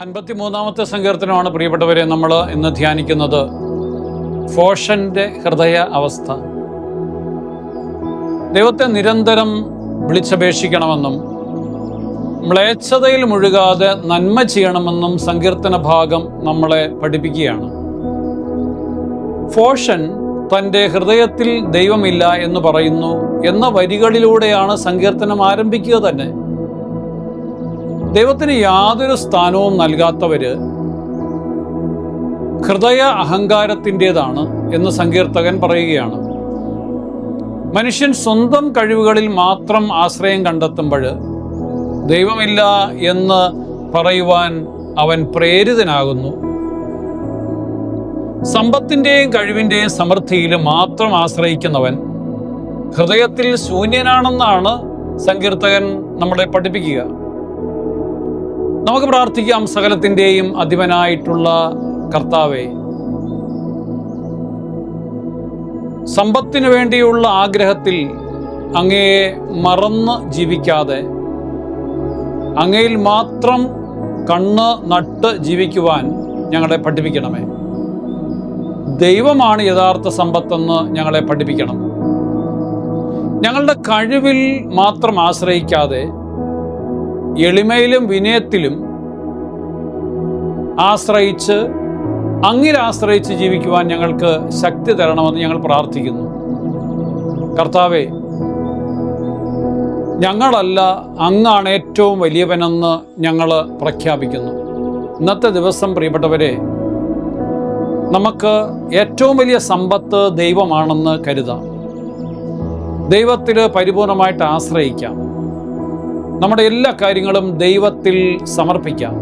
അൻപത്തിമൂന്നാമത്തെ സങ്കീർത്തനമാണ് പ്രിയപ്പെട്ടവരെ നമ്മൾ ഇന്ന് ധ്യാനിക്കുന്നത്. ഫോഷന്റെ ഹൃദയ അവസ്ഥ. ദൈവത്തെ നിരന്തരം വിളിച്ചപേക്ഷിക്കണമെന്നും മ്ലേച്ഛതയിൽ മുഴുകാതെ നന്മ ചെയ്യണമെന്നും സങ്കീർത്തന ഭാഗം നമ്മളെ പഠിപ്പിക്കുകയാണ്. ഫോഷൻ തൻ്റെ ഹൃദയത്തിൽ ദൈവമില്ല എന്ന് പറയുന്നു എന്ന വരികളിലൂടെയാണ് സങ്കീർത്തനം ആരംഭിക്കുക തന്നെ. ദൈവത്തിന് യാതൊരു സ്ഥാനവും നൽകാത്തവര് ഹൃദയ അഹങ്കാരത്തിൻ്റെതാണ് എന്ന് സങ്കീർത്തകൻ പറയുകയാണ്. മനുഷ്യൻ സ്വന്തം കഴിവുകളിൽ മാത്രം ആശ്രയം കണ്ടെത്തുമ്പോൾ ദൈവമില്ല എന്ന് പറയുവാൻ അവൻ പ്രേരിതനാകുന്നു. സമ്പത്തിൻ്റെയും കഴിവിൻ്റെയും സമൃദ്ധിയിൽ മാത്രം ആശ്രയിക്കുന്നവൻ ഹൃദയത്തിൽ ശൂന്യനാണെന്നാണ് സങ്കീർത്തകൻ നമ്മളെ പഠിപ്പിക്കുക. നമുക്ക് പ്രാർത്ഥിക്കാം. സകലത്തിൻ്റെയും അധിപനായിട്ടുള്ള കർത്താവേ, സമ്പത്തിനു വേണ്ടിയുള്ള ആഗ്രഹത്തിൽ അങ്ങയെ മറന്ന് ജീവിക്കാതെ അങ്ങയിൽ മാത്രം കണ്ണ് നട്ട് ജീവിക്കുവാൻ ഞങ്ങളെ പഠിപ്പിക്കണമേ. ദൈവമാണ് യഥാർത്ഥ സമ്പത്തെന്ന് ഞങ്ങളെ പഠിപ്പിക്കണം. ഞങ്ങളുടെ കഴിവിൽ മാത്രം ആശ്രയിക്കാതെ എളിമയിലും വിനയത്തിലും ആശ്രയിച്ച് അങ്ങിൽ ആശ്രയിച്ച് ജീവിക്കുവാൻ ഞങ്ങൾക്ക് ശക്തി തരണമെന്ന് ഞങ്ങൾ പ്രാർത്ഥിക്കുന്നു. കർത്താവേ, ഞങ്ങളല്ല, അങ്ങാണ് ഏറ്റവും വലിയവനെന്ന് ഞങ്ങൾ പ്രഖ്യാപിക്കുന്നു. ഇന്നത്തെ ദിവസം പ്രിയപ്പെട്ടവരെ, നമുക്ക് ഏറ്റവും വലിയ സമ്പത്ത് ദൈവമാണെന്ന് കരുതാം. ദൈവത്തിൽ പരിപൂർണമായിട്ട് ആശ്രയിക്കാം. നമ്മുടെ എല്ലാ കാര്യങ്ങളും ദൈവത്തിൽ സമർപ്പിക്കാം.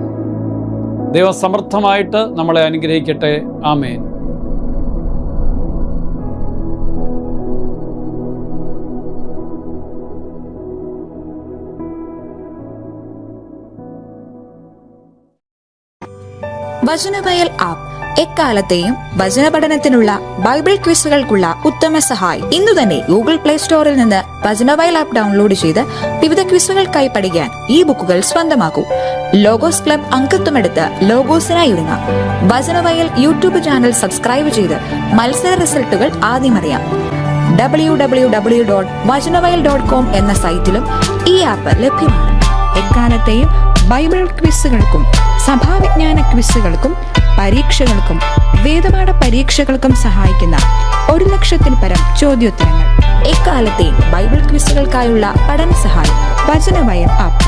ദൈവം സമർത്ഥമായിട്ട് നമ്മളെ അനുഗ്രഹിക്കട്ടെ. ആമേൻ. വചനവയൽ ആപ്പ് എക്കാലത്തെയും വചന പഠനത്തിനുള്ള ബൈബിൾ ക്വിസുകൾക്കുള്ള ഉത്തമ സഹായി. ഇന്നു തന്നെ ഗൂഗിൾ പ്ലേ സ്റ്റോറിൽ നിന്ന് വചനവയൽ ആപ്പ് ഡൗൺലോഡ് ചെയ്ത് വിവിധ ക്വിസുകൾക്കായി പഠിക്കാൻ ഈ ബുക്കുകൾ സ്വന്തമാക്കൂ. ലോഗോസ് ക്ലബ് അംഗത്വമെടുത്ത് ലോഗോസിനായി ഒരുങ്ങാം. വചനവയൽ യൂട്യൂബ് ചാനൽ സബ്സ്ക്രൈബ് ചെയ്ത് മത്സര റിസൾട്ടുകൾ ആദ്യം അറിയാം. www.vajanavayal.com എന്ന സൈറ്റിലും ഈ ആപ്പ് ലഭ്യമാണ്. എക്കാലത്തെയും ബൈബിൾ ക്വിസുകൾക്കും സഭാവിജ്ഞാന ക്വിസുകൾക്കും പരീക്ഷകൾക്കും വേദപാഠ പരീക്ഷകൾക്കും സഹായിക്കുന്ന 1,00,000-ൽ പരം ചോദ്യോത്തരങ്ങൾ. എക്കാലത്തെയും ബൈബിൾ ക്വിസുകൾക്കായുള്ള പഠന സഹായം വചനവയൽ ആപ്പ്.